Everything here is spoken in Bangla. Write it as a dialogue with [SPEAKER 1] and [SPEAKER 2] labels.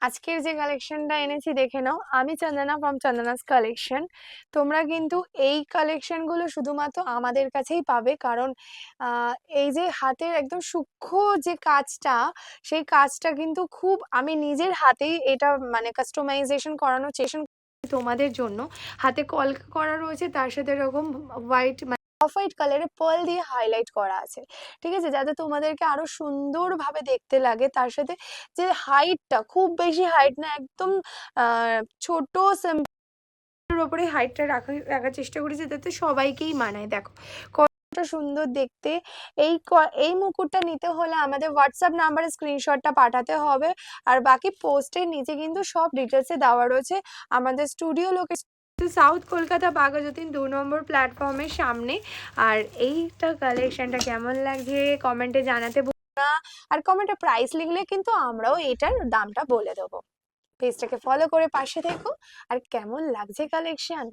[SPEAKER 1] আজকের যে কালেকশনটা এনেছি দেখে নাও। আমি চন্দনা ফ্রম চন্দনাস কালেকশন। তোমরা কিন্তু এই কালেকশনগুলো শুধুমাত্র আমাদের কাছেই পাবে, কারণ এই যে হাতের একদম সূক্ষ্ম যে কাজটা, সেই কাজটা কিন্তু খুব আমি নিজের হাতেই এটা মানে কাস্টমাইজেশন করানোর চেষ্টা তোমাদের জন্য। হাতে কলকা করা রয়েছে, তার সাথে এরকম হোয়াইট অফ হোয়াইট কালারের পার্ল দিয়ে হাইলাইট করা আছে, ঠিক আছে, যাতে তোমাদেরকে আরো সুন্দরভাবে দেখতে লাগে। তার সাথে যে হাইটটা খুব বেশি হাইট না, একদম ছোট সিম্পলের ওপরে হাইটটা রাখার চেষ্টা করেছি যাতে সবাইকেই মানায়। দেখো কতটা সুন্দর দেখতে। এই মুকুটটা নিতে হলে আমাদের হোয়াটসঅ্যাপ নাম্বারে স্ক্রিনশটটা পাঠাতে হবে, আর বাকি পোস্টের নিচে কিন্তু সব ডিটেলসে দেওয়া রয়েছে। আমাদের studio location south Kolkata Baghajatin 2 নম্বর প্ল্যাটফর্মের সামনে। আর এইটা কালেকশনটা কেমন লাগছে কমেন্টে জানাতে ভুলো না, আর কমেন্টে প্রাইস লিখলে কিন্তু আমরাও এটার দামটা বলে দেবো। পেজটাকে ফলো করে পাশে থেকো। আর কেমন লাগছে কালেকশন